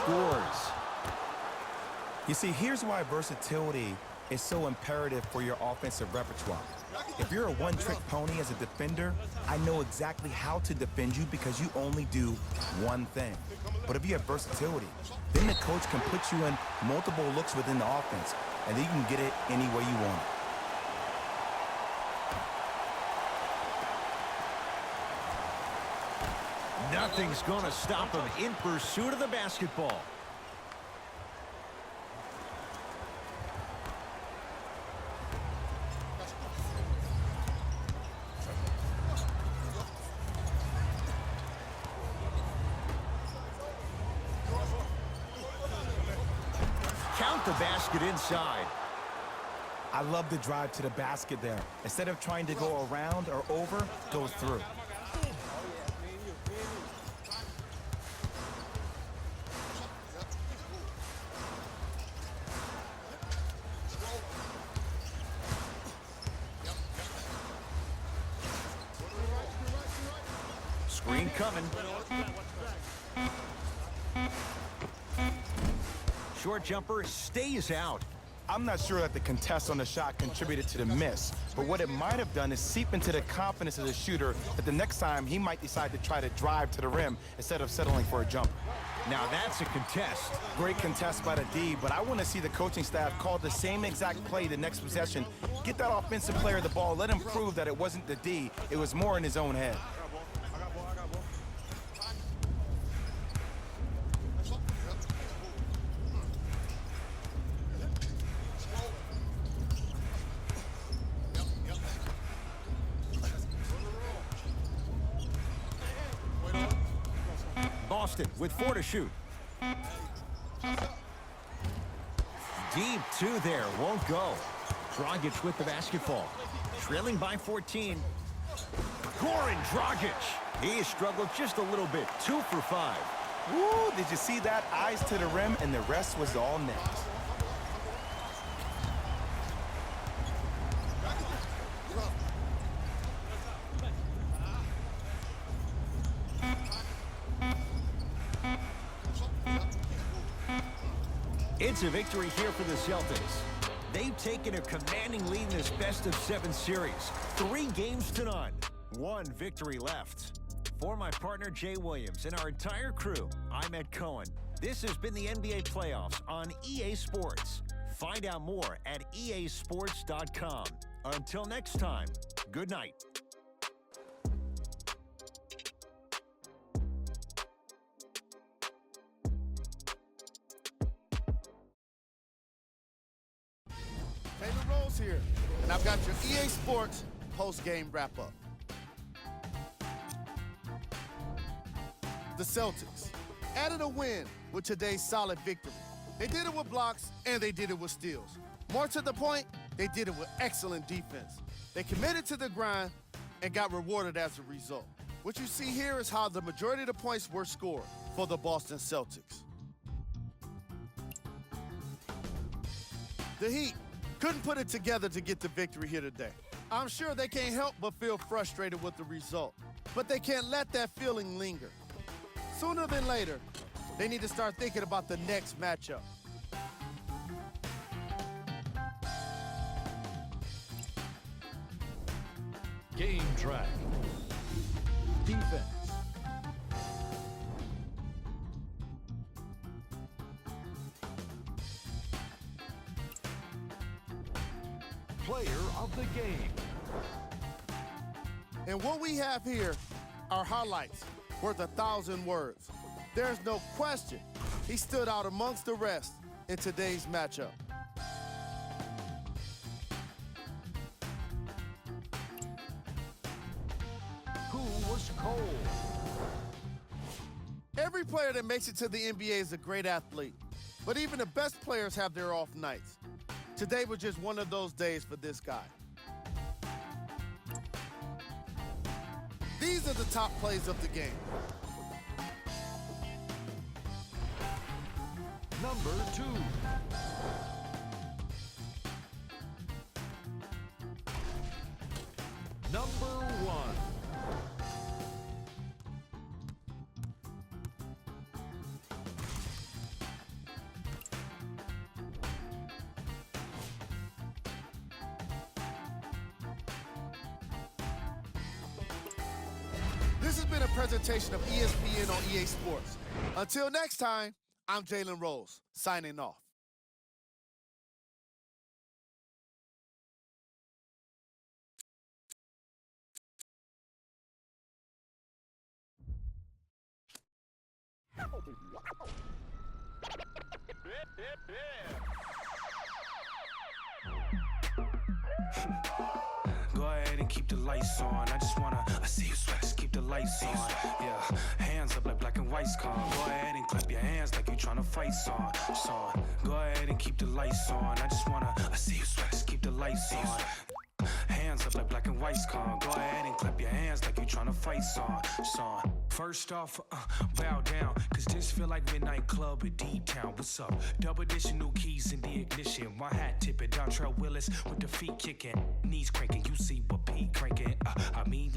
scores. You see, here's why versatility is so imperative for your offensive repertoire. If you're a one-trick pony as a defender, I know exactly how to defend you because you only do one thing. But if you have versatility, then the coach can put you in multiple looks within the offense, and then you can get it any way you want it. Nothing's going to stop him in pursuit of the basketball. Count the basket inside. I love the drive to the basket there. Instead of trying to go around or over, go through. Screen coming. Short jumper stays out. I'm not sure that the contest on the shot contributed to the miss, but what it might have done is seep into the confidence of the shooter that the next time he might decide to try to drive to the rim instead of settling for a jumper. Now that's a contest. Great contest by the D, but I want to see the coaching staff call the same exact play the next possession. Get that offensive player the ball, let him prove that it wasn't the D, it was more in his own head. Boston with 4 to shoot. Deep 2 there, won't go. Dragic with the basketball. Trailing by 14. Goran Dragic. He struggled just a little bit, 2 for 5. Woo, did you see that? Eyes to the rim, and the rest was all net. It's a victory here for the Celtics. They've taken a commanding lead in this best-of-7 series. 3 games to none. 1 victory left. For my partner, Jay Williams, and our entire crew, I'm Ed Cohen. This has been the NBA Playoffs on EA Sports. Find out more at easports.com. Until next time, good night. Taylor Rose here, and I've got your EA Sports post-game wrap-up. The Celtics added a win with today's solid victory. They did it with blocks, and they did it with steals. More to the point, they did it with excellent defense. They committed to the grind and got rewarded as a result. What you see here is how the majority of the points were scored for the Boston Celtics. The Heat couldn't put it together to get the victory here today. I'm sure they can't help but feel frustrated with the result, but they can't let that feeling linger. Sooner than later, they need to start thinking about the next matchup. Game track. Defense. Player of the game. And what we have here are highlights worth 1,000 words. There's no question he stood out amongst the rest in today's matchup. Who was cold? Every player that makes it to the NBA is a great athlete, but even the best players have their off nights. Today was just one of those days for this guy. These are the top plays of the game. Number 2. Number 1. This has been a presentation of ESPN on EA Sports. Until next time, I'm Jalen Rose, signing off. Go ahead and keep the lights on. I see you sweat, just keep the lights on. Yeah, hands up like black and white's con. Go ahead and clap your hands like you tryna fight song. Go ahead and keep the lights on. I see you sweat, just keep the lights on. Hands up like black and white's con. Go ahead and clap your hands like you tryna fight song. First off, bow down, cause this feel like midnight club at D-Town. What's up? Double edition, new keys in the ignition. My hat tipping, Dontrell Willis with the feet kicking. Knees cranking, you see what Pete cranking.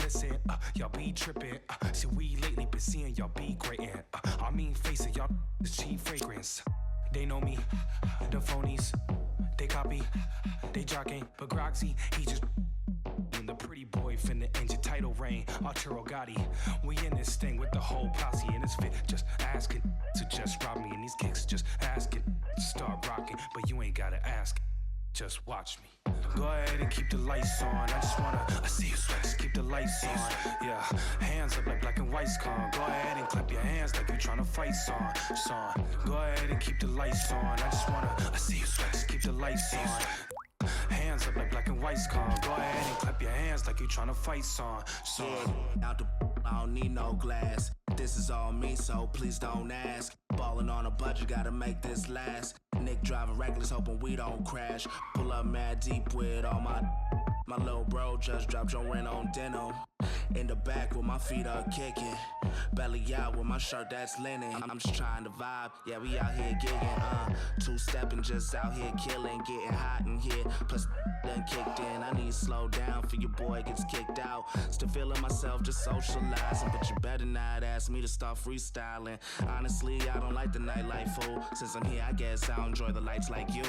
Listen, y'all be tripping. See, we lately been seeing y'all be grating. Face it, y'all is cheap fragrance. They know me, the phonies. They copy, they jocking, but Groxy, he just and the pretty boy finna end your title reign. Arturo Gotti, we in this thing with the whole posse in this fit. Just asking to just rob me in these kicks. Just asking to start rocking, but you ain't gotta ask. Just watch me. Go ahead and keep the lights on. I see you sweat, just keep the lights on. Yeah, hands up like black and white's con. Go ahead and clap your hands like you tryna fight song. Go ahead and keep the lights on. I see you sweat, just keep the lights on. Hands up like black and white's con. Go ahead and clap your hands like you tryna fight song. Out the I don't need no glass. This is all me, so please don't ask. Ballin' on a budget, gotta make this last. Nick driving reckless, hoping we don't crash. Pull up mad deep with all my little bro just dropped your rent on denim. In the back with my feet up kicking. Belly out with my shirt that's linen. I'm just trying to vibe, yeah, we out here gigging. Two-stepping, just out here killing. Getting hot in here, plus done kicked in. I need to slow down for your boy gets kicked out. Still feeling myself, just socializing. But you better not ask me to start freestyling. Honestly, I don't like the nightlife, fool. Since I'm here, I guess I'll enjoy the lights like you.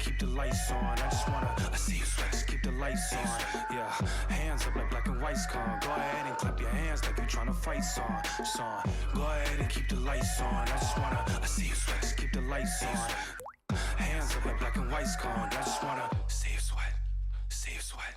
Keep the lights on. I see you sweat, just keep the lights on. Yeah, hands up like black and white's con. Go ahead and clap your hands like you tryna fight song. Go ahead and keep the lights on. I see you sweat, just keep the lights on. Hands up like black and white's con. I see you sweat, see you sweat.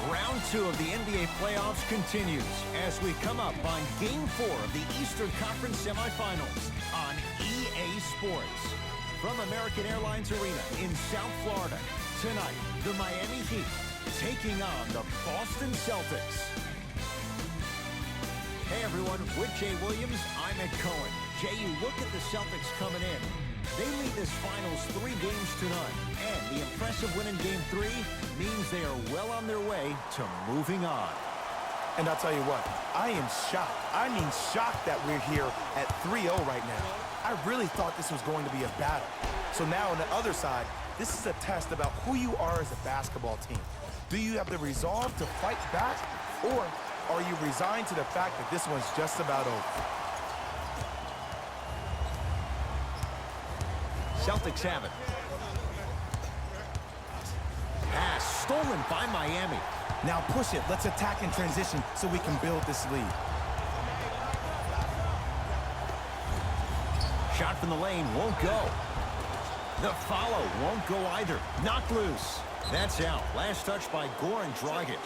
Round 2 of the NBA playoffs continues as we come up on Game 4 of the Eastern Conference semifinals on EA Sports. From American Airlines Arena in South Florida, tonight, the Miami Heat taking on the Boston Celtics. Hey everyone, with Jay Williams, I'm Ed Cohen. Jay, you look at the Celtics coming in. They lead this finals 3 games to none, and the impressive win in Game 3 means they are well on their way to moving on. And I'll tell you what, I am shocked. I mean shocked that we're here at 3-0 right now. I really thought this was going to be a battle. So now on the other side, this is a test about who you are as a basketball team. Do you have the resolve to fight back, or are you resigned to the fact that this one's just about over? Celtics have it. Pass stolen by Miami. Now push it. Let's attack in transition so we can build this lead. Shot from the lane won't go. The follow won't go either. Knocked loose. That's out. Last touch by Goran Dragic.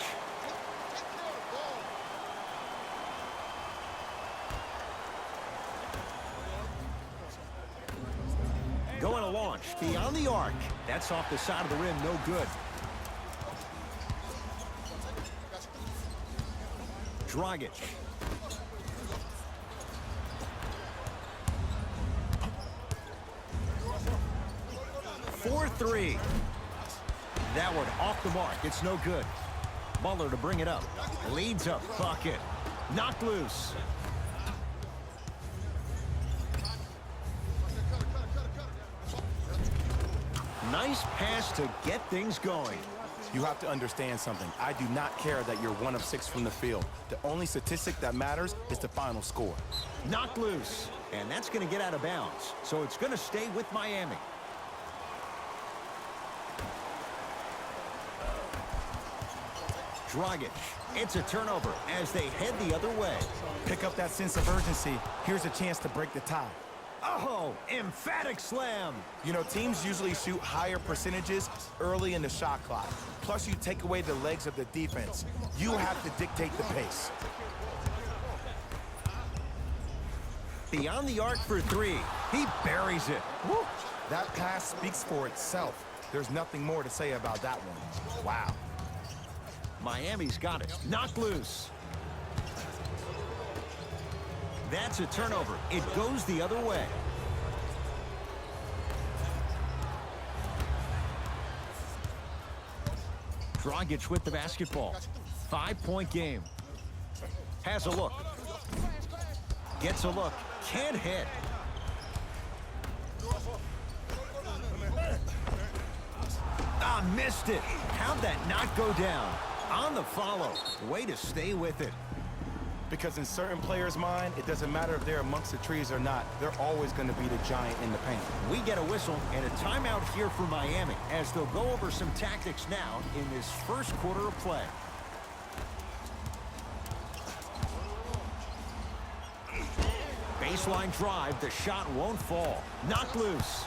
Going to launch beyond the arc. That's off the side of the rim. No good. Dragic. For three. That one off the mark. It's no good. Butler to bring it up. Leads a bucket. Knocked loose. Nice pass to get things going. You have to understand something. I do not care that you're 1 of 6 from the field. The only statistic that matters is the final score. Knocked loose. And that's going to get out of bounds. So it's going to stay with Miami. Dragic. It's a turnover as they head the other way. Pick up that sense of urgency. Here's a chance to break the tie. Oh, emphatic slam. You know, teams usually shoot higher percentages early in the shot clock. Plus, you take away the legs of the defense. You have to dictate the pace. Beyond the arc for three. He buries it. Woo. That pass speaks for itself. There's nothing more to say about that one. Wow. Miami's got it. Knocked loose. That's a turnover. It goes the other way. Dragic with the basketball. 5-point game. Has a look. Gets a look. Can't hit. Ah, missed it. How'd that not go down? On the follow. Way to stay with it. Because in certain players' mind, it doesn't matter if they're amongst the trees or not. They're always going to be the giant in the paint. We get a whistle and a timeout here for Miami as they'll go over some tactics now in this first quarter of play. Baseline drive. The shot won't fall. Knocked loose.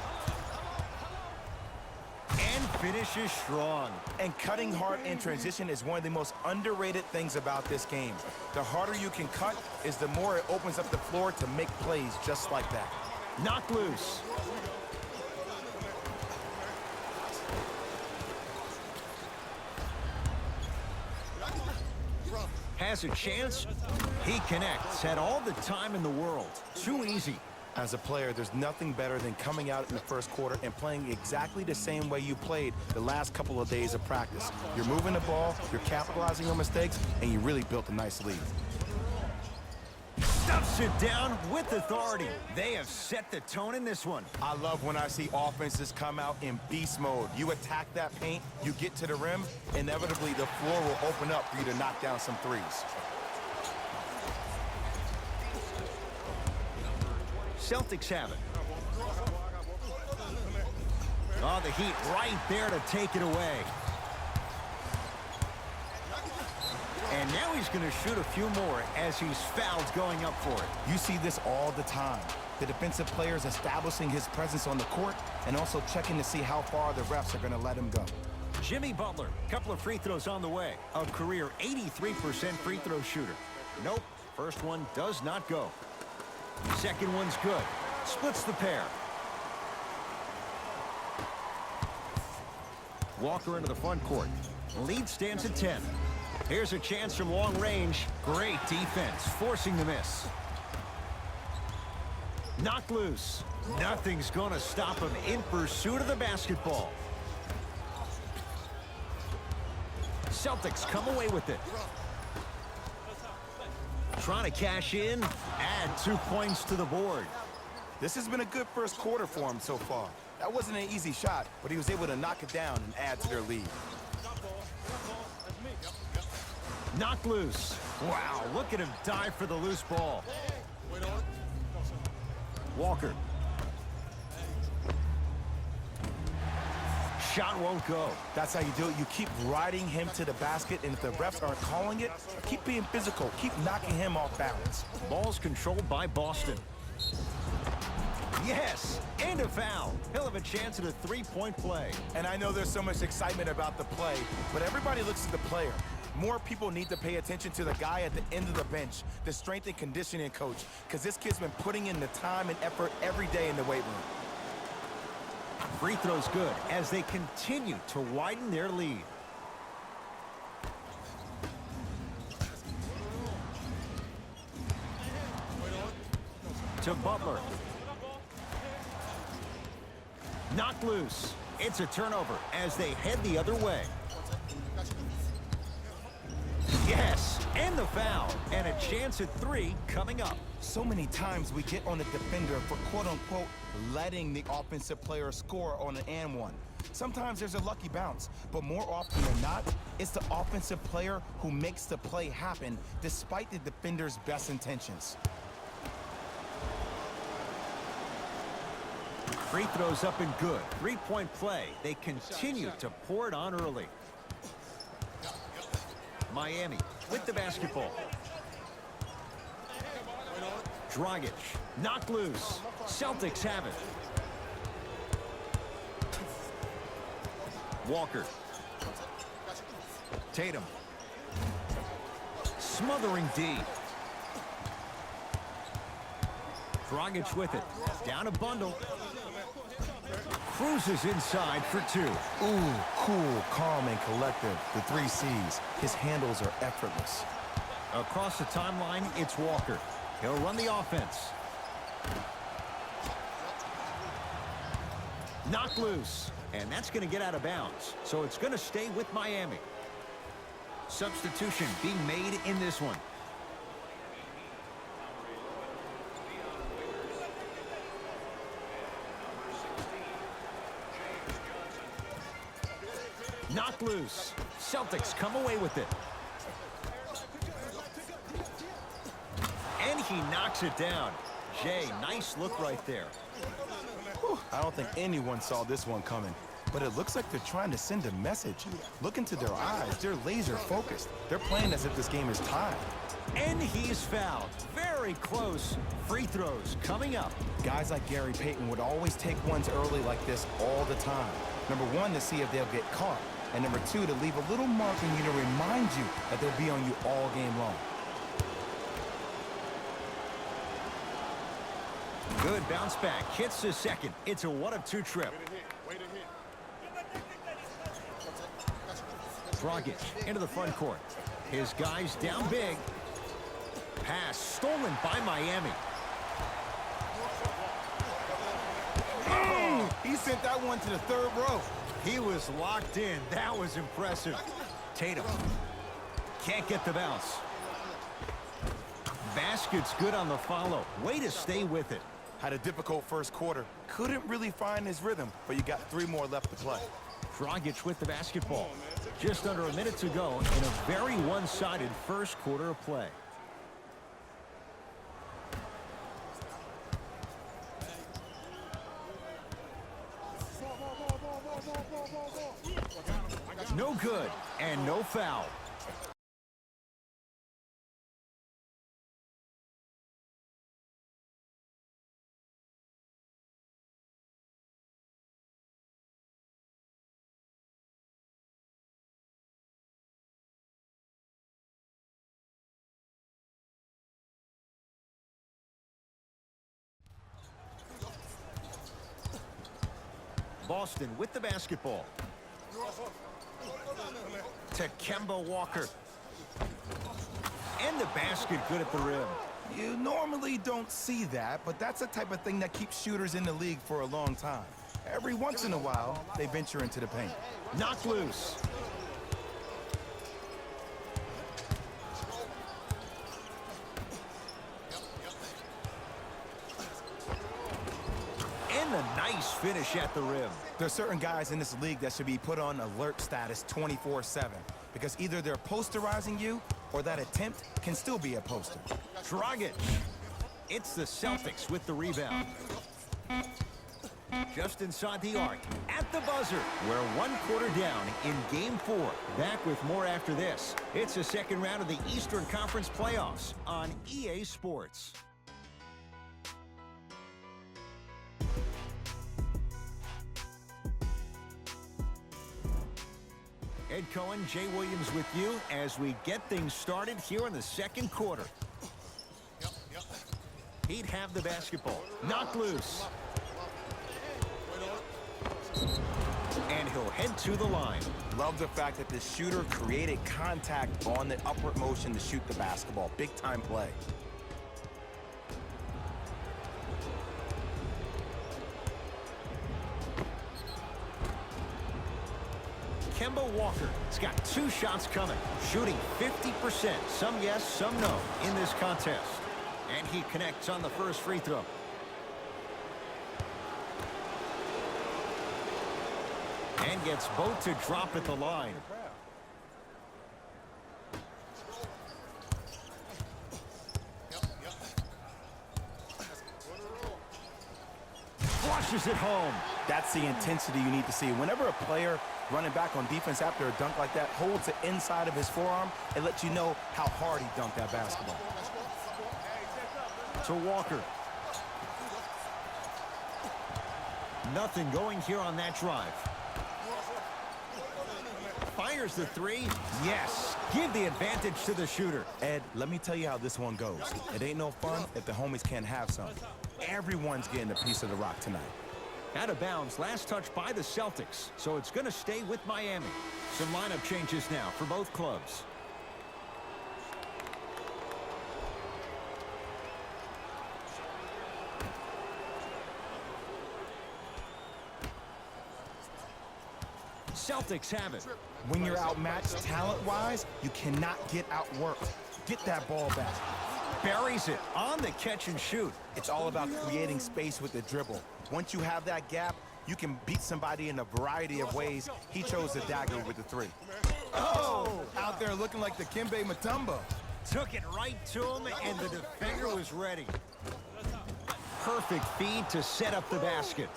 And finishes strong. And cutting hard in transition is one of the most underrated things about this game. The harder you can cut is the more it opens up the floor to make plays just like that. Knocked loose. Has a chance. He connects. Had all the time in the world. Too easy. As a player, there's nothing better than coming out in the first quarter and playing exactly the same way you played the last couple of days of practice. You're moving the ball, you're capitalizing on mistakes, and you really built a nice lead. Stuffs it down with authority. They have set the tone in this one. I love when I see offenses come out in beast mode. You attack that paint, you get to the rim, inevitably the floor will open up for you to knock down some threes. Celtics have it. Oh, the Heat right there to take it away. And now he's going to shoot a few more as he's fouled going up for it. You see this all the time. The defensive players establishing his presence on the court and also checking to see how far the refs are going to let him go. Jimmy Butler, couple of free throws on the way. A career 83% free throw shooter. Nope, first one does not go. Second one's good. Splits the pair. Walker into the front court. Lead stands at 10. Here's a chance from long range. Great defense, forcing the miss. Knocked loose. Nothing's going to stop him in pursuit of the basketball. Celtics come away with it. Trying to cash in, add 2 points to the board. This has been a good first quarter for him so far. That wasn't an easy shot, but he was able to knock it down and add to their lead. Knocked loose. Wow, look at him dive for the loose ball. Walker. Shot won't go. That's how you do it. You keep riding him to the basket, and if the refs aren't calling it, keep being physical. Keep knocking him off balance. Ball's controlled by Boston. Yes, and a foul. He'll have a chance at a three-point play. And I know there's so much excitement about the play, but everybody looks at the player. More people need to pay attention to the guy at the end of the bench, the strength and conditioning coach, because this kid's been putting in the time and effort every day in the weight room. Free throw's good as they continue to widen their lead. To Butler. Knocked loose. It's a turnover as they head the other way. Yes, and the foul, and a chance at three coming up. So many times we get on the defender for quote-unquote letting the offensive player score on an and one. Sometimes there's a lucky bounce, but more often than not, it's the offensive player who makes the play happen despite the defender's best intentions. Free throws up and good. Three-point play. They continue to pour it on early. Miami with the basketball. Dragic knocked loose. Celtics have it. Walker. Tatum. Smothering D. Dragic with it. Down a bundle. Cruises inside for two. Ooh, cool, calm, and collective. The 3 C's. His handles are effortless. Across the timeline, it's Walker. He'll run the offense. Knocked loose. And that's going to get out of bounds. So it's going to stay with Miami. Substitution being made in this one. Knocked loose. Celtics come away with it. And he knocks it down. Jay, nice look right there. Whew, I don't think anyone saw this one coming, but it looks like they're trying to send a message. Look into their eyes. They're laser focused. They're playing as if this game is tied. And he's fouled. Very close. Free throws coming up. Guys like Gary Payton would always take ones early like this all the time. Number one, to see if they'll get caught. And number two, to leave a little mark on you to remind you that they'll be on you all game long. Good bounce back. Hits the second. It's a 1 of 2 trip. Dragic into the front court. His guys down big. Pass stolen by Miami. He sent that one to the third row. He was locked in. That was impressive. Tatum can't get the bounce. Basket's good on the follow. Way to stay with it. Had a difficult first quarter. Couldn't really find his rhythm, but you got 3 more left to play. Dragic with the basketball. Just under a minute to go in a very one-sided first quarter of play. No good, and no foul. Boston with the basketball. To Kemba Walker. And the basket good at the rim. You normally don't see that, but that's the type of thing that keeps shooters in the league for a long time. Every once in a while, they venture into the paint. Knocked loose. And the nice finish at the rim. There's certain guys in this league that should be put on alert status 24/7 because either they're posterizing you or that attempt can still be a poster. Dragic. It's the Celtics with the rebound. Just inside the arc. at the buzzer. We're 1 quarter down in Game 4. Back with more after this. It's the second round of the Eastern Conference playoffs on EA Sports. Ed Cohen, Jay Williams with you as we get things started here in the second quarter. He'd have the basketball. Knocked loose. And he'll head to the line. Love the fact that the shooter created contact on the upward motion to shoot the basketball. Big time play. Kemba Walker has got 2 shots coming, shooting 50%. Some yes, some no in this contest. And he connects on the first free throw. And gets both to drop at the line. Flushes it home. That's the intensity you need to see. Whenever a player running back on defense after a dunk like that holds the inside of his forearm, it lets you know how hard he dunked that basketball. To Walker. Nothing going here on that drive. Fires the 3. Yes. Give the advantage to the shooter. Ed, let me tell you how this one goes. It ain't no fun if the homies can't have some. Everyone's getting a piece of the rock tonight. Out of bounds, last touch by the Celtics, so it's going to stay with Miami. Some lineup changes now for both clubs. Celtics have it. When you're outmatched talent-wise, you cannot get outworked. Get that ball back. Buries it on the catch and shoot. It's all about creating space with the dribble. Once you have that gap, you can beat somebody in a variety of ways. He chose the dagger with the 3. Oh! Out there looking like the Kimbe Mutombo. Took it right to him, and the defender was ready. Perfect feed to set up the basket.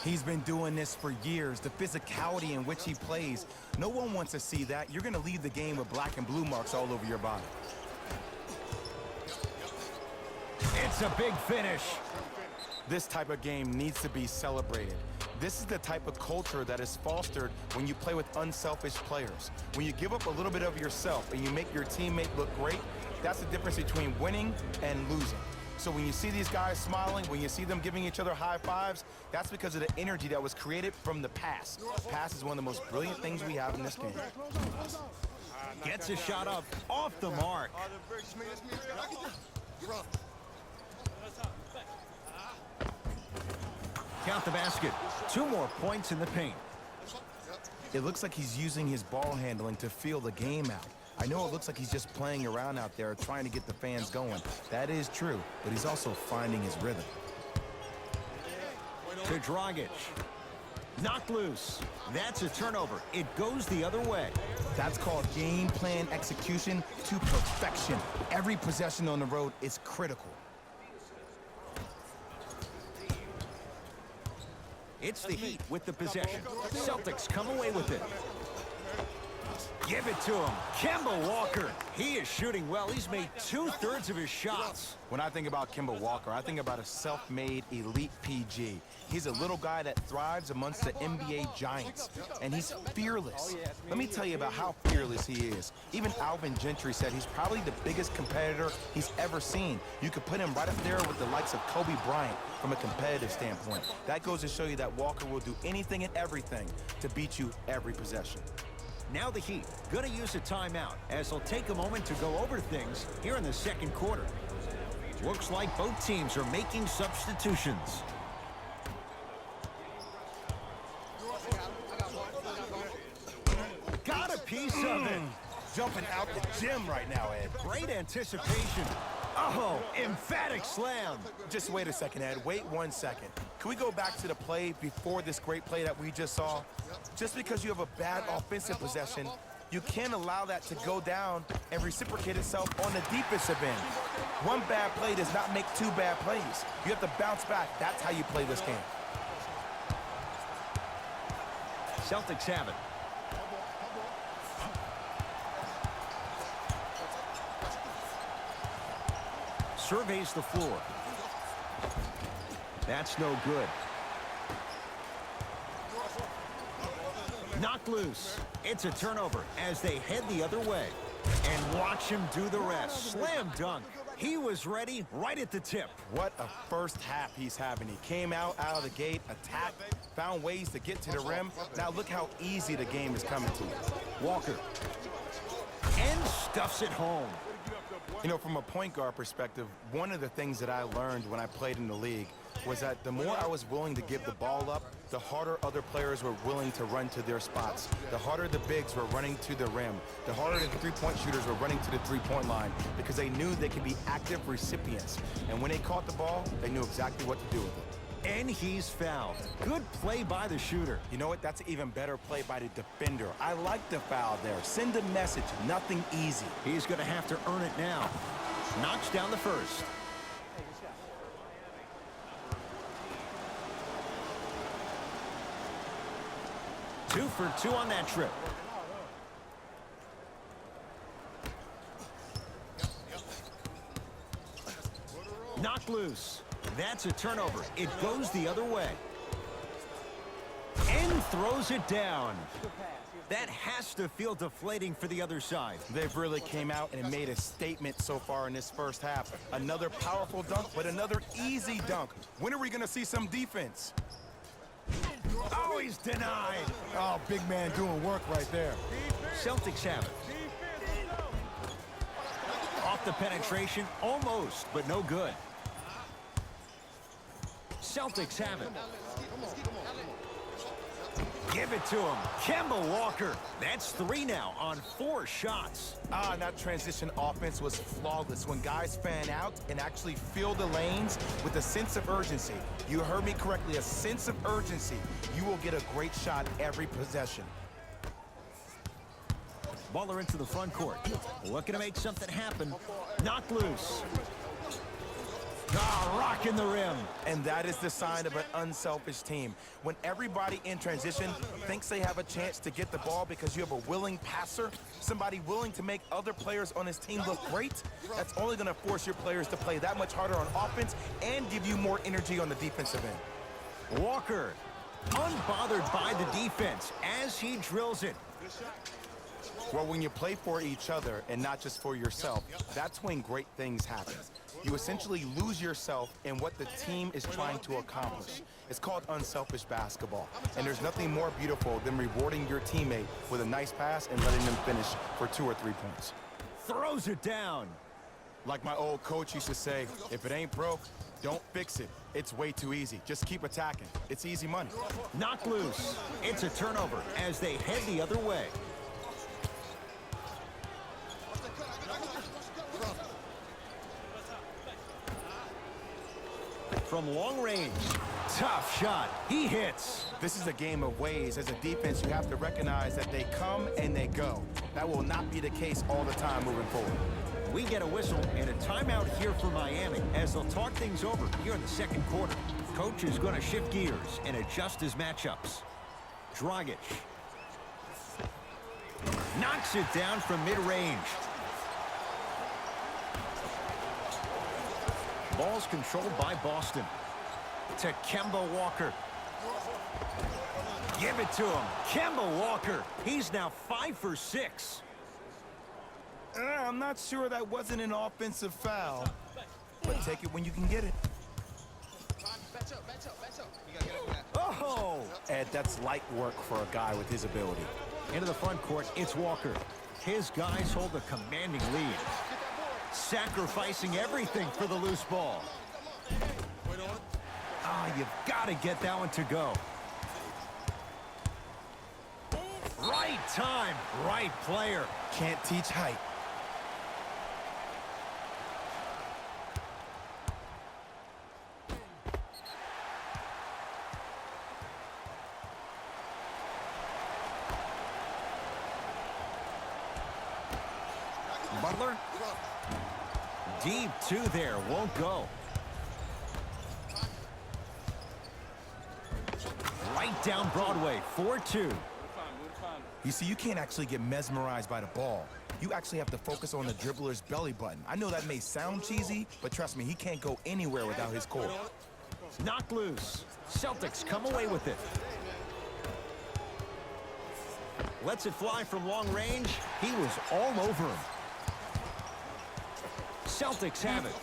He's been doing this for years. The physicality in which he plays. No one wants to see that. You're going to leave the game with black and blue marks all over your body. It's a big finish. This type of game needs to be celebrated. This is the type of culture that is fostered when you play with unselfish players. When you give up a little bit of yourself and you make your teammate look great, that's the difference between winning and losing. So when you see these guys smiling, when you see them giving each other high fives, that's because of the energy that was created from the pass. Pass is one of the most brilliant things we have in this game. Gets a shot up off the mark. Count the basket. 2 more points in the paint. It looks like he's using his ball handling to feel the game out. I know it looks like he's just playing around out there trying to get the fans going. That is true, but he's also finding his rhythm. To Dragic. Knocked loose. That's a turnover. It goes the other way. That's called game plan execution to perfection. Every possession on the road is critical. It's the Heat with the possession. Celtics come away with it. Give it to him. Kemba Walker. He is shooting well. He's made 2/3 of his shots. When I think about Kemba Walker, I think about a self-made elite PG. He's a little guy that thrives amongst the NBA giants, and he's fearless. Let me tell you about how fearless he is. Even Alvin Gentry said he's probably the biggest competitor he's ever seen. You could put him right up there with the likes of Kobe Bryant from a competitive standpoint. That goes to show you that Walker will do anything and everything to beat you every possession. Now the Heat going to use a timeout as they'll take a moment to go over things here in the second quarter. Looks like both teams are making substitutions. Got a piece of it. Jumping out the gym right now, Ed. Great anticipation. Oh, emphatic slam. Just wait a second, Ed. Wait 1 second. Can we go back to the play before this great play that we just saw? Just because you have a bad offensive possession, you can't allow that to go down and reciprocate itself on the defensive end. One bad play does not make 2 bad plays. You have to bounce back. That's how you play this game. Celtics have it. Surveys the floor. That's no good. Knocked loose. It's a turnover as they head the other way. And watch him do the rest. Slam dunk. He was ready right at the tip. What a first half he's having. He came out of the gate, attacked, found ways to get to the rim. Now look how easy the game is coming to him. Walker. And stuffs it home. You know, from a point guard perspective, one of the things that I learned when I played in the league was that the more I was willing to give the ball up, the harder other players were willing to run to their spots. The harder the bigs were running to the rim. The harder the three-point shooters were running to the three-point line because they knew they could be active recipients. And when they caught the ball, they knew exactly what to do with it. And he's fouled. Good play by the shooter. You know what? That's an even better play by the defender. I like the foul there. Send a message. Nothing easy. He's going to have to earn it now. Knocks down the first. Two for two on that trip. Knocked loose. That's a turnover. It goes the other way. And throws it down. That has to feel deflating for the other side. They've really came out and made a statement so far in this first half. Another powerful dunk, but another easy dunk. When are we going to see some defense? Oh, he's denied. Oh, big man doing work right there. Celtics have it. Off the penetration, almost, but no good. Celtics have it. Give it to him. Kemba Walker. That's 3 now on 4 shots. And that transition offense was flawless when guys fan out and actually fill the lanes with a sense of urgency. You heard me correctly, a sense of urgency. You will get a great shot every possession. Baller into the front court. Looking to make something happen. Knocked loose. Rocking the rim. And that is the sign of an unselfish team. When everybody in transition thinks they have a chance to get the ball because you have a willing passer, somebody willing to make other players on his team look great, that's only going to force your players to play that much harder on offense and give you more energy on the defensive end. Walker, unbothered by the defense as he drills it. Well, when you play for each other and not just for yourself, that's when great things happen. You essentially lose yourself in what the team is trying to accomplish. It's called unselfish basketball. And there's nothing more beautiful than rewarding your teammate with a nice pass and letting them finish for 2 or 3 points. Throws it down. Like my old coach used to say, if it ain't broke, don't fix it. It's way too easy. Just keep attacking. It's easy money. Knocked loose. It's a turnover as they head the other way. From long range, tough shot. He hits. This is a game of ways. As a defense, you have to recognize that they come and they go. That will not be the case all the time moving forward. We get a whistle and a timeout here for Miami as they'll talk things over here in the second quarter. Coach is going to shift gears and adjust his matchups. Dragic knocks it down from mid-range. Ball's controlled by Boston. To Kemba Walker. Give it to him. Kemba Walker. He's now 5 for 6. I'm not sure that wasn't an offensive foul, but take it when you can get it. Oh! Ed, that's light work for a guy with his ability. Into the front court, it's Walker. His guys hold a commanding lead. Sacrificing everything for the loose ball. You've got to get that one to go. Right time, right player. Can't teach height. Butler. Deep 2 there, won't go. Right down Broadway, 4-2. You see, you can't actually get mesmerized by the ball. You actually have to focus on the dribbler's belly button. I know that may sound cheesy, but trust me, he can't go anywhere without his core. Knocked loose. Celtics come away with it. Lets it fly from long range. He was all over him. Celtics have it.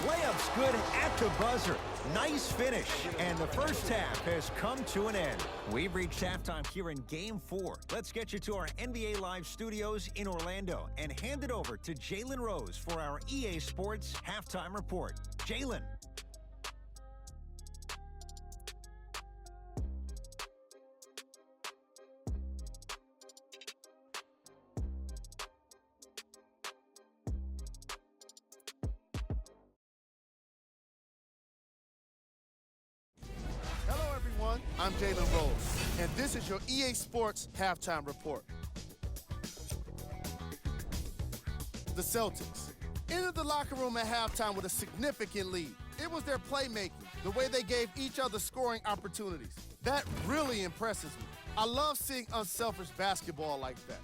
Layup's good at the buzzer. Nice finish. And the first half has come to an end. We've reached halftime here in Game 4. Let's get you to our NBA Live studios in Orlando and hand it over to Jalen Rose for our EA Sports Halftime Report. Jalen. Hello, everyone. I'm Jalen Rose, and this is your EA Sports Halftime Report. The Celtics entered the locker room at halftime with a significant lead. It was their playmaking, the way they gave each other scoring opportunities. That really impresses me. I love seeing unselfish basketball like that.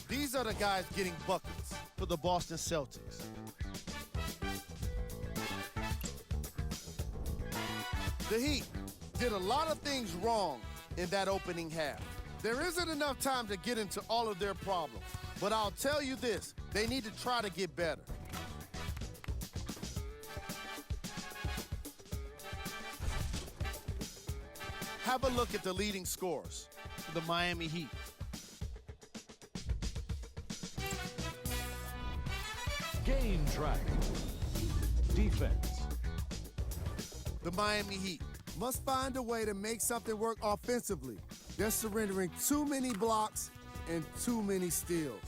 These are the guys getting buckets for the Boston Celtics. The Heat did a lot of things wrong in that opening half. There isn't enough time to get into all of their problems, but I'll tell you this, they need to try to get better. Have a look at the leading scorers for the Miami Heat. Game track. Defense. The Miami Heat must find a way to make something work offensively. They're surrendering too many blocks and too many steals.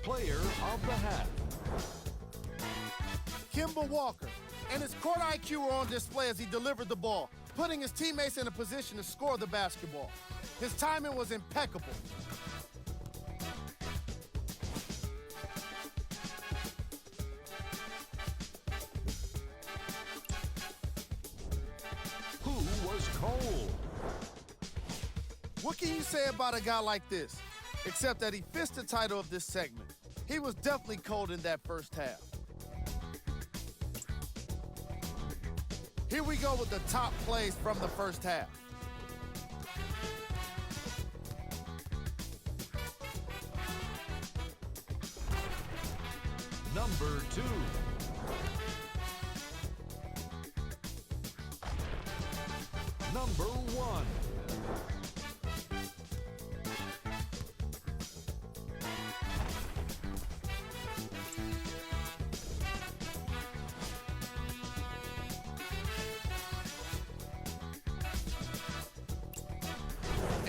Player of the half. Kemba Walker and his court IQ were on display as he delivered the ball, putting his teammates in a position to score the basketball. His timing was impeccable. Who was cold? What can you say about a guy like this? Except that he fits the title of this segment. He was definitely cold in that first half. Here we go with the top plays from the first half. Number 2. Number 1.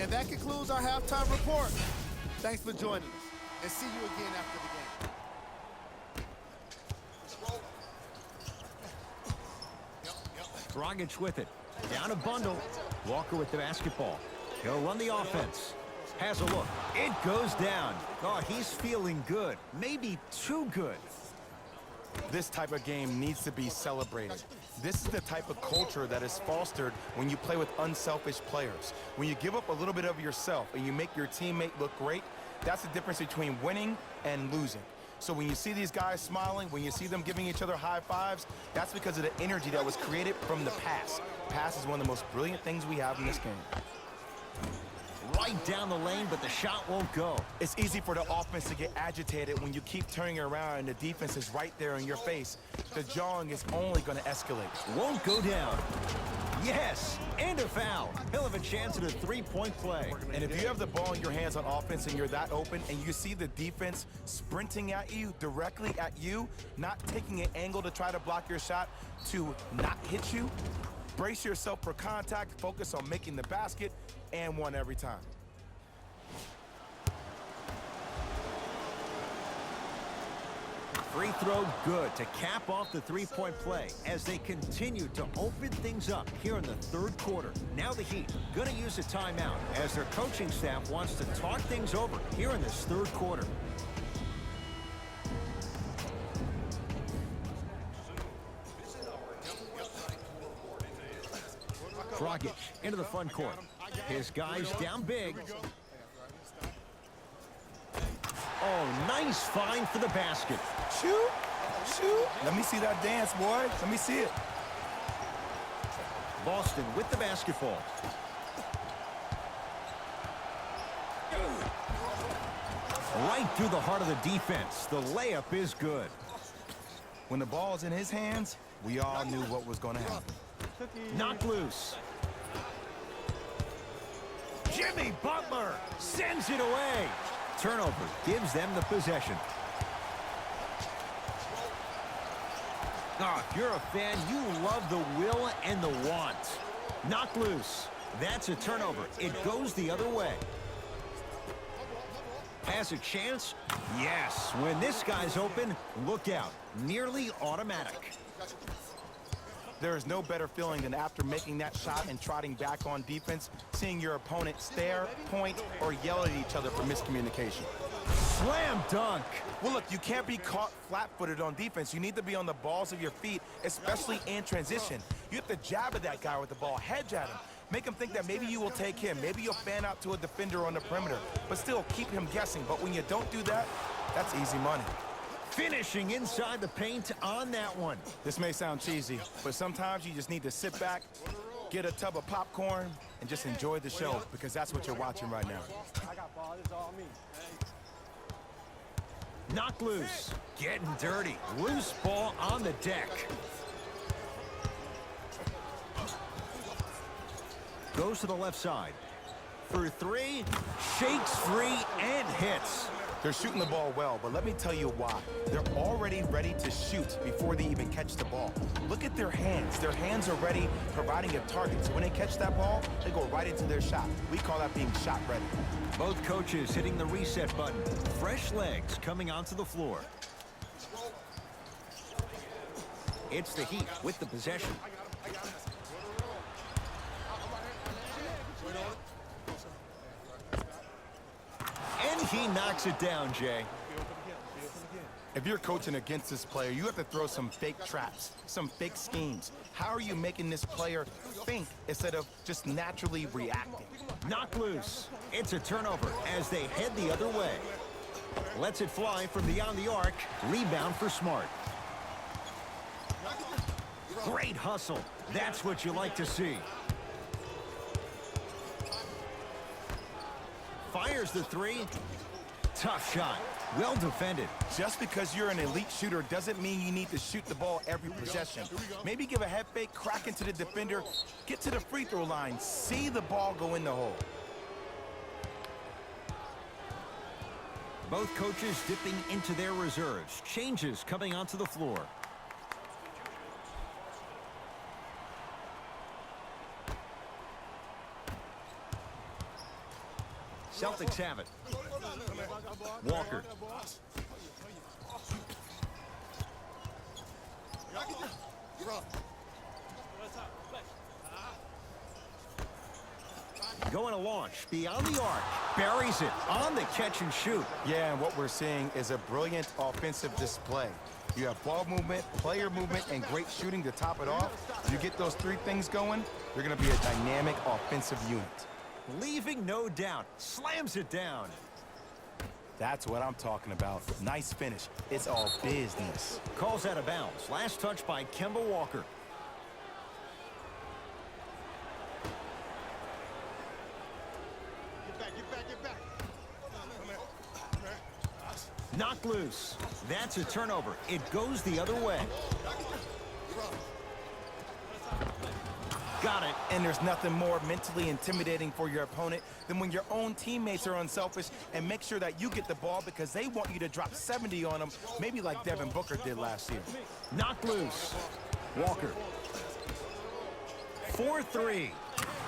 And that concludes our halftime report. Thanks for joining us, and see you again after the game. Dragic with it. Down a bundle. Walker with the basketball. He'll run the offense. Has a look. It goes down. Oh, he's feeling good. Maybe too good. This type of game needs to be celebrated. This is the type of culture that is fostered when you play with unselfish players. When you give up a little bit of yourself and you make your teammate look great, that's the difference between winning and losing. So when you see these guys smiling, when you see them giving each other high fives, that's because of the energy that was created from the pass. Pass is one of the most brilliant things we have in this game. Right down the lane, but the shot won't go. It's easy for the offense to get agitated when you keep turning around and the defense is right there in your face. The jawing is only going to escalate. Won't go down. Yes, and a foul. He'll have a chance at a three-point play. And if you have the ball in your hands on offense and you're that open and you see the defense sprinting at you, directly at you, not taking an angle to try to block your shot to not hit you, brace yourself for contact, focus on making the basket, and one every time. Free throw good to cap off the three-point play as they continue to open things up here in the third quarter. Now the Heat going to use a timeout as their coaching staff wants to talk things over here in this third quarter. Dragic into the front court. His guys down big. Oh, nice find for the basket. Shoot, shoot. Let me see that dance, boy. Let me see it. Boston with the basketball. Right through the heart of the defense. The layup is good. When the ball's in his hands, we all knew what was going to happen. Knocked loose. Jimmy Butler sends it away. Turnover gives them the possession. Oh, if you're a fan, you love the will and the want. Knocked loose. That's a turnover. It goes the other way. Has a chance? Yes. When this guy's open, look out. Nearly automatic. There is no better feeling than after making that shot and trotting back on defense, seeing your opponent stare, point, or yell at each other for miscommunication. Slam dunk. Well, look, you can't be caught flat-footed on defense. You need to be on the balls of your feet, especially in transition. You have to jab at that guy with the ball, hedge at him. Make him think that maybe you will take him. Maybe you'll fan out to a defender on the perimeter, but still keep him guessing. But when you don't do that, that's easy money. Finishing inside the paint on that one. This may sound cheesy, but sometimes you just need to sit back, get a tub of popcorn, and just enjoy the show, because that's what you're watching right now. Knocked loose. Getting dirty. Loose ball on the deck. Goes to the left side. For three. Shakes free and hits. They're shooting the ball well, but let me tell you why. They're already ready to shoot before they even catch the ball. Look at their hands. Their hands are ready, providing a target. So when they catch that ball, they go right into their shot. We call that being shot ready. Both coaches hitting the reset button. Fresh legs coming onto the floor. It's the Heat with the possession. And he knocks it down, Jay. If you're coaching against this player, you have to throw some fake traps, some fake schemes. How are you making this player think instead of just naturally reacting? Knocked loose. It's a turnover as they head the other way. Lets it fly from beyond the arc. Rebound for Smart. Great hustle. That's what you like to see. Fires the three. Tough shot. Well defended. Just because you're an elite shooter doesn't mean you need to shoot the ball every possession. Maybe give a head fake, crack into the defender, get to the free throw line, see the ball go in the hole. Both coaches dipping into their reserves. Changes coming onto the floor. Celtics have it. Walker. Going to launch beyond the arc. Buries it on the catch and shoot. Yeah, and what we're seeing is a brilliant offensive display. You have ball movement, player movement, and great shooting to top it off. You get those three things going, you're going to be a dynamic offensive unit. Leaving no doubt. Slams it down. That's what I'm talking about. Nice finish. It's all business. Calls out of bounds. Last touch by Kemba Walker. Get back. Knocked loose. That's a turnover. It goes the other way. Got it. And there's nothing more mentally intimidating for your opponent than when your own teammates are unselfish and make sure that you get the ball because they want you to drop 70 on them, maybe like Devin Booker did last year. Knocked loose. Walker. 4-3.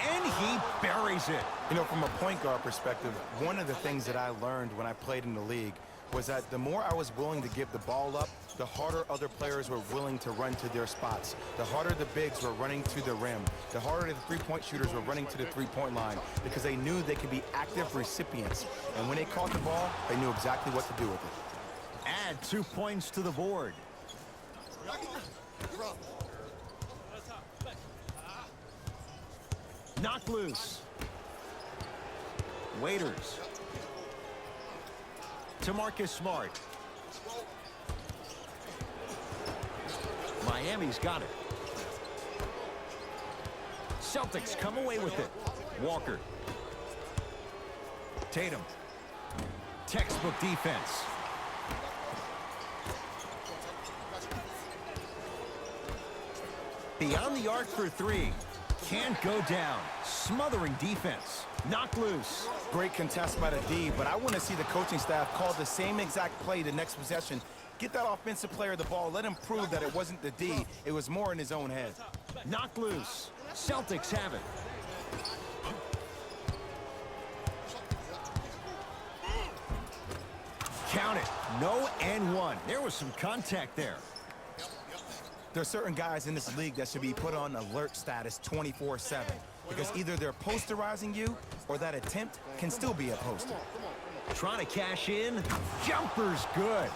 And he buries it. You know, from a point guard perspective, one of the things that I learned when I played in the league was that the more I was willing to give the ball up, the harder other players were willing to run to their spots. The harder the bigs were running to the rim. The harder the three-point shooters were running to the three-point line because they knew they could be active recipients. And when they caught the ball, they knew exactly what to do with it. Add 2 points to the board. Knocked loose. Waiters. To Marcus Smart. Miami's got it. Celtics come away with it. Walker. Tatum. Textbook defense. Beyond the arc for three. Can't go down. Smothering defense. Knocked loose. Great contest by the D, but I want to see the coaching staff call the same exact play the next possession. Get that offensive player the ball. Let him prove that it wasn't the D. It was more in his own head. Knocked loose. Celtics have it. Count it. No and one. There was some contact there. There are certain guys in this league that should be put on alert status 24/7 because either they're posterizing you or that attempt can still be a poster. Trying to cash in. Jumper's good.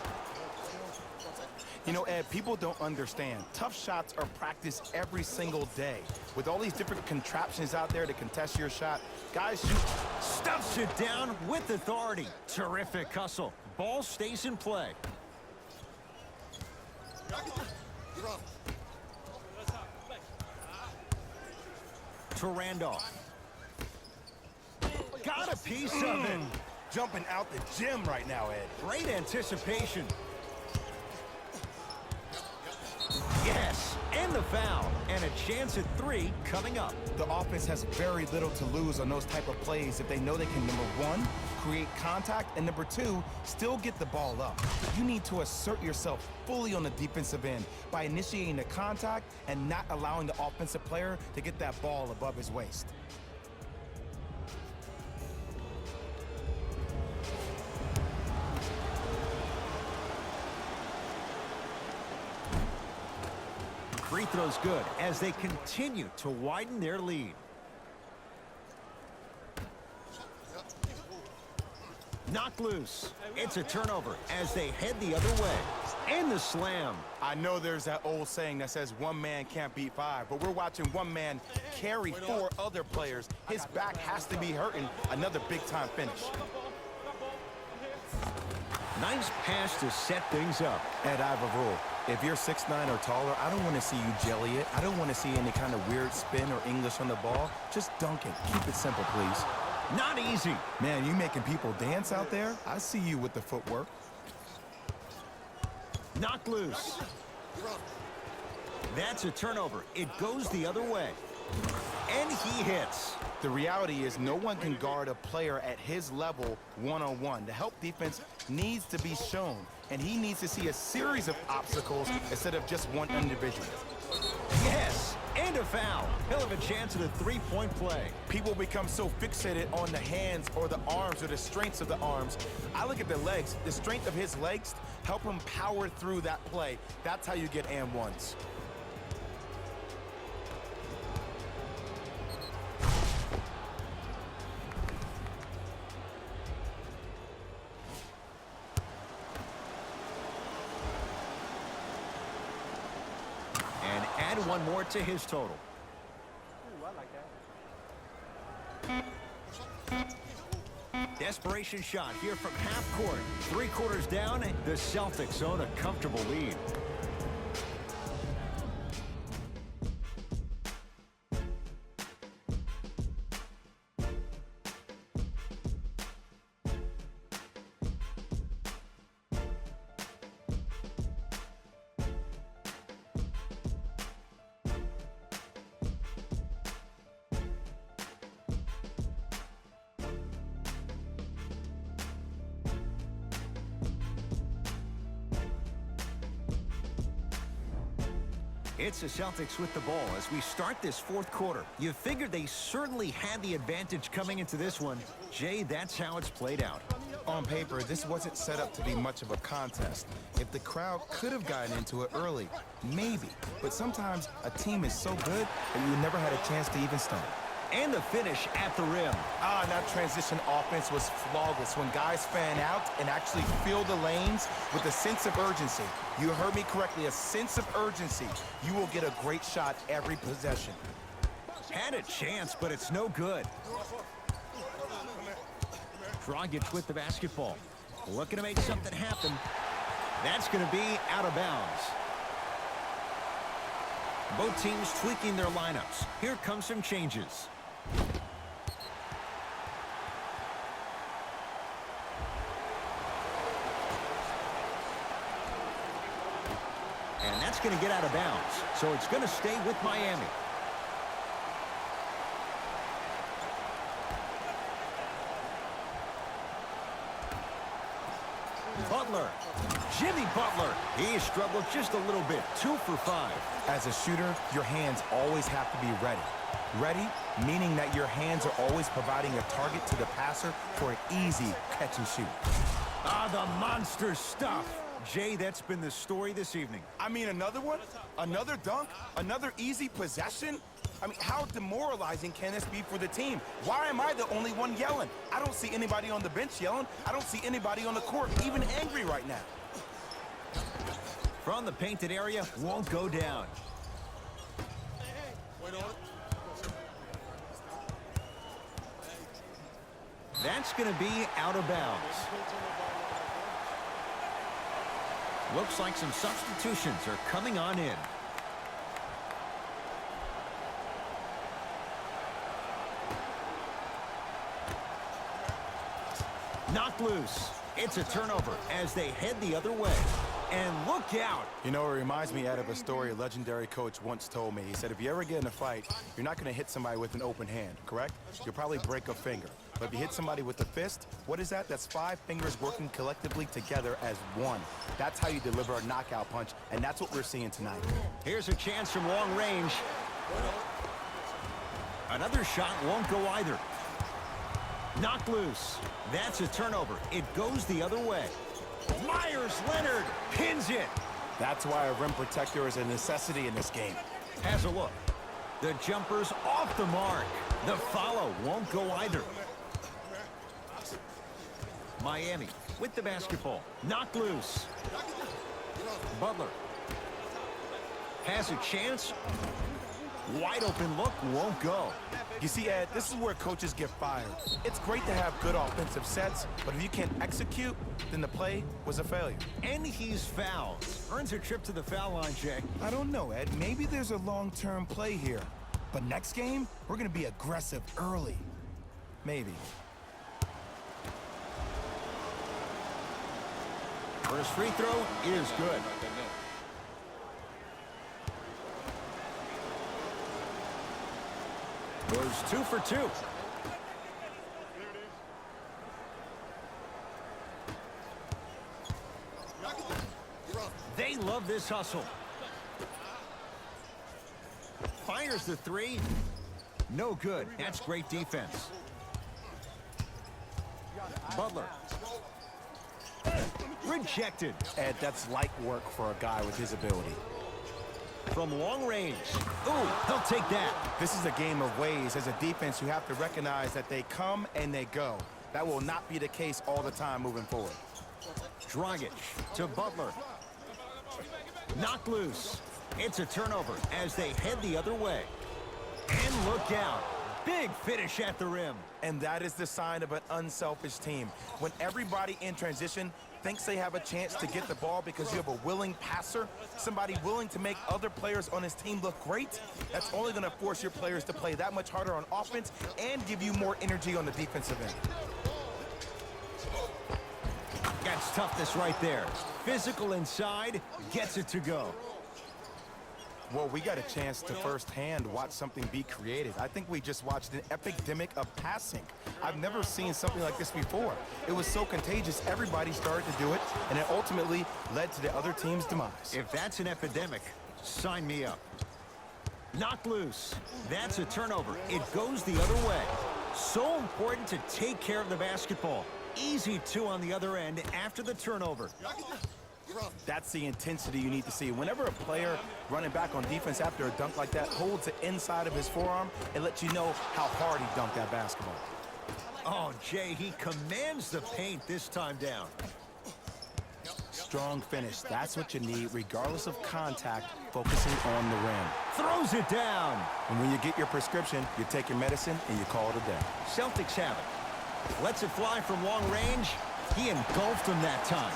You know, Ed, people don't understand. Tough shots are practiced every single day. With all these different contraptions out there to contest your shot, guys shoot. Stuffs it down with authority. Terrific hustle. Ball stays in play. To Randolph. Got a piece of it. Jumping out the gym right now, Ed. Great anticipation. Yes, and the foul. And a chance at three coming up. The offense has very little to lose on those type of plays if they know they can, number one, create contact, and number two, still get the ball up. You need to assert yourself fully on the defensive end by initiating the contact and not allowing the offensive player to get that ball above his waist. Free throw's good as they continue to widen their lead. Knocked loose. It's a turnover as they head the other way. And the slam. I know there's that old saying that says one man can't beat five, but we're watching one man carry four other players. His back has to be hurting. Another big-time finish. Nice pass to set things up. Ed, I have a rule. If you're 6'9" or taller, I don't want to see you jelly it. I don't want to see any kind of weird spin or English on the ball. Just dunk it. Keep it simple, please. Not easy. Man, you making people dance out there? I see you with the footwork. Knocked loose. That's a turnover. It goes the other way. And he hits. The reality is no one can guard a player at his level one-on-one. The help defense needs to be shown, and he needs to see a series of obstacles instead of just one individual. Yes, and a foul. He'll have a chance at a three-point play. People become so fixated on the hands or the arms or the strengths of the arms. I look at the legs. The strength of his legs help him power through that play. That's how you get and ones. And add one more to his total. Desperation shot here from half court. 3 quarters down, the Celtics own a comfortable lead. It's the Celtics with the ball as we start this fourth quarter. You figured they certainly had the advantage coming into this one. Jay, that's how it's played out. on paper, this wasn't set up to be much of a contest. If the crowd could have gotten into it early, maybe. But sometimes a team is so good that you never had a chance to even start. And the finish at the rim. That transition offense was flawless when guys fan out and actually fill the lanes with a sense of urgency. You heard me correctly, a sense of urgency. You will get a great shot every possession. Had a chance, but it's no good. Dragic with the basketball. Looking to make something happen. That's going to be out of bounds. Both teams tweaking their lineups. Here come some changes. And that's going to get out of bounds. So it's going to stay with Miami. Butler. Jimmy Butler. He struggled just a little bit. 2 for 5. As a shooter, your hands always have to be ready. Ready, meaning that your hands are always providing a target to the passer for an easy catch and shoot. The monster stuff. Jay, that's been the story this evening. I mean, another one? Another dunk? Another easy possession? I mean, how demoralizing can this be for the team? Why am I the only one yelling? I don't see anybody on the bench yelling. I don't see anybody on the court even angry right now. From the painted area, won't go down. That's going to be out of bounds. Looks like some substitutions are coming on in. Knocked loose. It's a turnover as they head the other way. And look out. You know, it reminds me of a story a legendary coach once told me. He said, if you ever get in a fight, you're not going to hit somebody with an open hand, correct? You'll probably break a finger. But if you hit somebody with a fist, what is that? That's 5 fingers working collectively together as one. That's how you deliver a knockout punch, and that's what we're seeing tonight. Here's a chance from long range. Another shot won't go either. Knocked loose. That's a turnover. It goes the other way. Myers Leonard pins it. That's why a rim protector is a necessity in this game. Has a look. The jumper's off the mark. The follow won't go either. Miami with the basketball. Knocked loose. Butler has a chance. Wide open look, won't go. You see, Ed, this is where coaches get fired. It's great to have good offensive sets, but if you can't execute, then the play was a failure. And he's fouled. Earns a trip to the foul line, Jay. I don't know, Ed. Maybe there's a long-term play here. But next game, we're going to be aggressive early. Maybe. First free throw is good. Goes 2 for 2. They love this hustle. Fires the 3. No good. That's great defense. Butler. Rejected. Ed, that's light work for a guy with his ability. From long range. Ooh, he'll take that. This is a game of ways. As a defense, you have to recognize that they come and they go. That will not be the case all the time moving forward. Dragic to Butler. Knocked loose. It's a turnover as they head the other way. And look out. Big finish at the rim. And that is the sign of an unselfish team. When everybody in transition thinks they have a chance to get the ball because you have a willing passer, somebody willing to make other players on his team look great, that's only going to force your players to play that much harder on offense and give you more energy on the defensive end. That's toughness right there. Physical inside, gets it to go. Well, we got a chance to firsthand watch something be created. I think we just watched an epidemic of passing. I've never seen something like this before. It was so contagious, everybody started to do it, and it ultimately led to the other team's demise. If that's an epidemic, sign me up. Knocked loose. That's a turnover. It goes the other way. So important to take care of the basketball. Easy two on the other end after the turnover. That's the intensity you need to see. Whenever a player running back on defense after a dunk like that holds the inside of his forearm, it lets you know how hard he dunked that basketball. Oh, Jay, he commands the paint this time down. Strong finish. That's what you need, regardless of contact, focusing on the rim. Throws it down. And when you get your prescription, you take your medicine and you call it a day. Celtics have it. Lets it fly from long range. He engulfed him that time.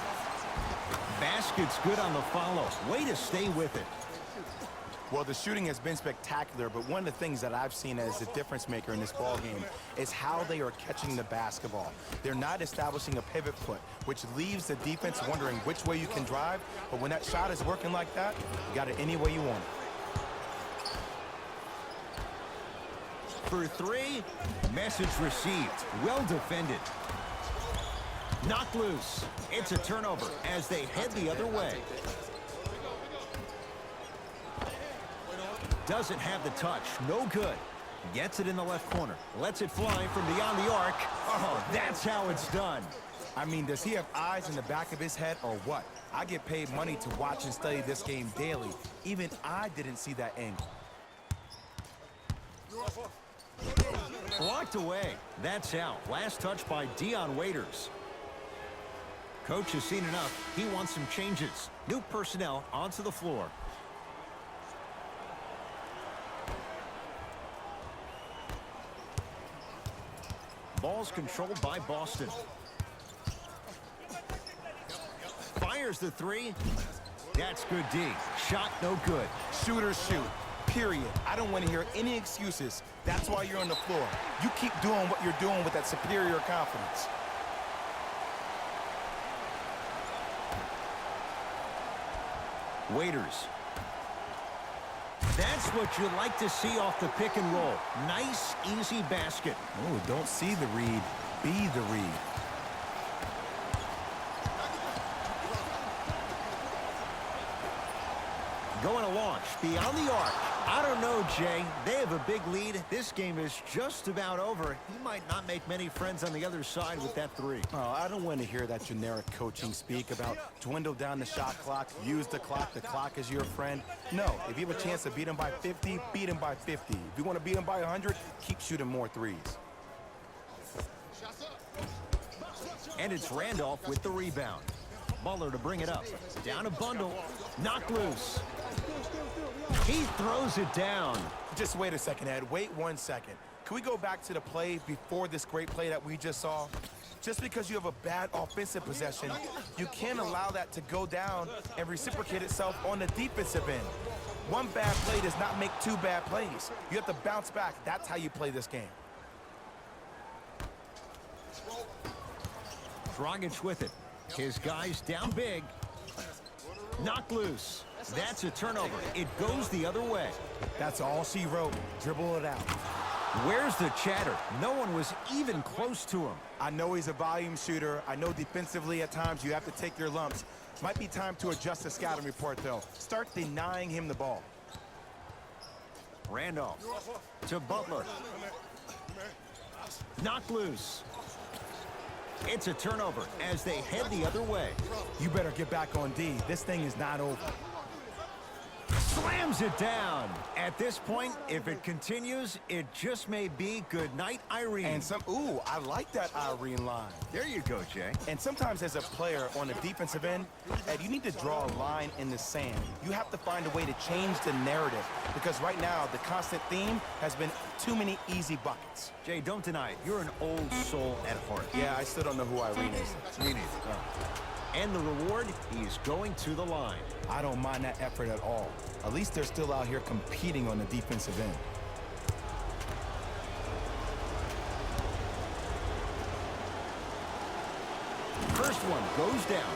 Basket's good on the follow. Way to stay with it. Well, the shooting has been spectacular, but one of the things that I've seen as a difference maker in this ball game is how they are catching the basketball. They're not establishing a pivot foot, which leaves the defense wondering which way you can drive, but when that shot is working like that, you got it any way you want it. For three, message received. Well defended. Knocked loose. It's a turnover as they head the other way. Doesn't have the touch. No good. Gets it in the left corner. Lets it fly from beyond the arc. Oh, that's how it's done. I mean, does he have eyes in the back of his head or what? I get paid money to watch and study this game daily. Even I didn't see that angle. Blocked away. That's out. Last touch by Dion Waiters. Coach has seen enough. He wants some changes. New personnel onto the floor. Ball's controlled by Boston. Fires the three. That's good D. Shot no good. Shooters shoot. Period. I don't want to hear any excuses. That's why you're on the floor. You keep doing what you're doing with that superior confidence. Waiters. That's what you like to see off the pick and roll. Nice, easy basket. Oh, don't see the read. Be the read. Going to launch beyond the arc. I don't know, Jay. They have a big lead. This game is just about over. He might not make many friends on the other side with that three. Oh, I don't want to hear that generic coaching speak about dwindle down the shot clock, use the clock is your friend. No, if you have a chance to beat him by 50, beat him by 50. If you want to beat him by 100, keep shooting more threes. And it's Randolph with the rebound. Butler to bring it up. Down a bundle. Knocked loose. He throws it down. Just wait a second, Ed. Wait 1 second. Can we go back to the play before this great play that we just saw? Just because you have a bad offensive possession, you can't allow that to go down and reciprocate itself on the defensive end. One bad play does not make two bad plays. You have to bounce back. That's how you play this game. Dragic with it. His guys down big. Knocked loose. That's a turnover. It goes the other way. That's all she wrote. Dribble it out. Where's the chatter? No one was even close to him. I know he's a volume shooter. I know defensively at times you have to take your lumps. Might be time to adjust the scouting report, though. Start denying him the ball. Randolph to Butler. Knocked loose. It's a turnover as they head the other way. You better get back on D. This thing is not over. Slams it down. At this point, if it continues, it just may be good night, Irene. And ooh, I like that Irene line. There you go, Jay. And sometimes as a player on the defensive end, Ed, you need to draw a line in the sand. You have to find a way to change the narrative because right now the constant theme has been too many easy buckets. Jay, don't deny it. You're an old soul at heart. Yeah, I still don't know who Irene is. Me neither. And the reward, he's going to the line. I don't mind that effort at all. At least they're still out here competing on the defensive end. First one goes down.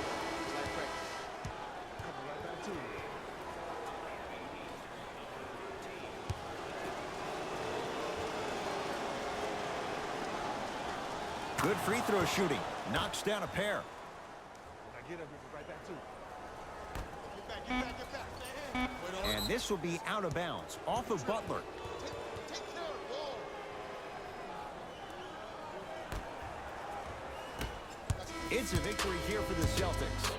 Good free throw shooting. Knocks down a pair. And this will be out of bounds, off of Butler. It's a victory here for the Celtics.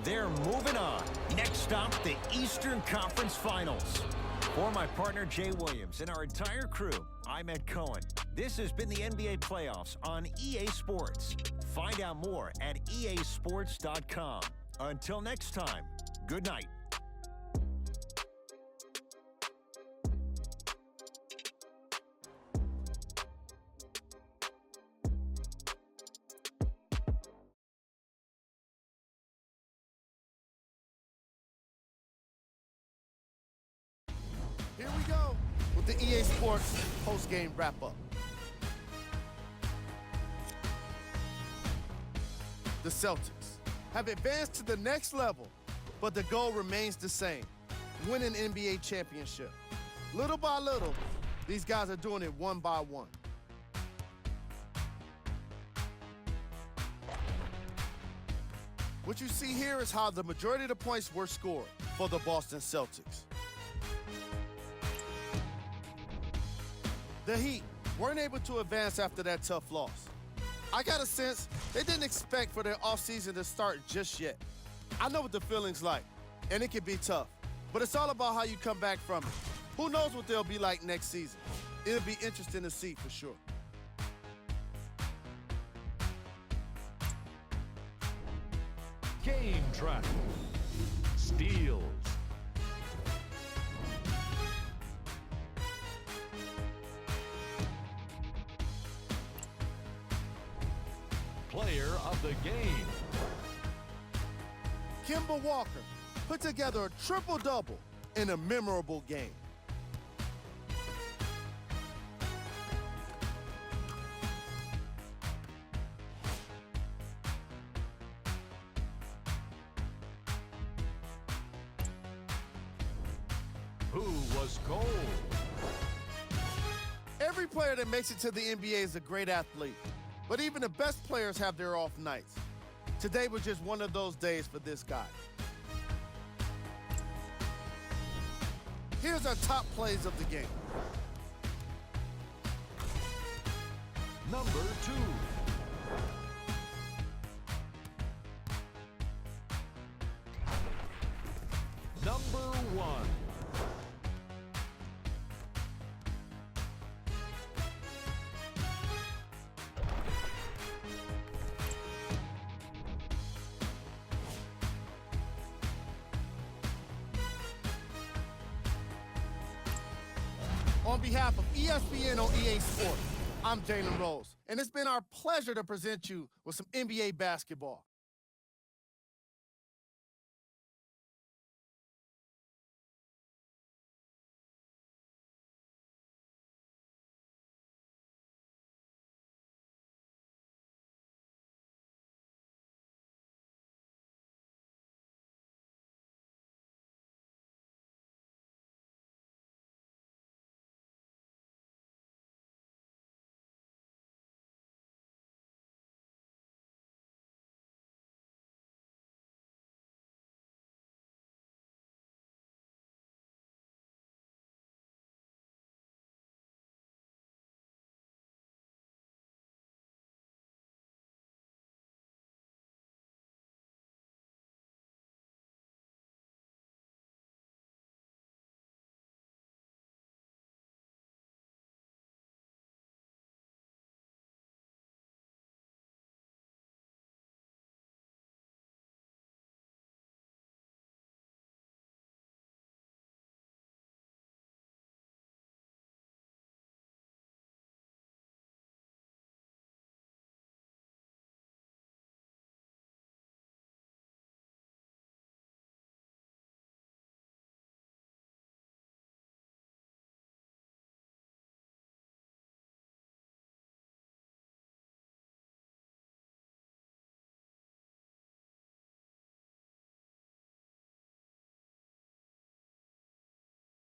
They're moving on. Next stop, the Eastern Conference Finals. For my partner, Jay Williams, and our entire crew, I'm Ed Cohen. This has been the NBA Playoffs on EA Sports. Find out more at easports.com. Until next time, good night. Here we go with the EA Sports post-game wrap-up. The Celtics have advanced to the next level, but the goal remains the same: win an NBA championship. Little by little, these guys are doing it one by one. What you see here is how the majority of the points were scored for the Boston Celtics. The Heat weren't able to advance after that tough loss. I got a sense they didn't expect for their offseason to start just yet. I know what the feeling's like, and it can be tough, but it's all about how you come back from it. Who knows what they'll be like next season? It'll be interesting to see for sure. Game track. Steals. Player of the game. Kemba Walker put together a triple-double in a memorable game. Who was cold? Every player that makes it to the NBA is a great athlete, but even the best players have their off nights. Today was just one of those days for this guy. Here's our top plays of the game. Number 2. Number 1. On behalf of ESPN on EA Sports, I'm Jalen Rose, and it's been our pleasure to present you with some NBA basketball.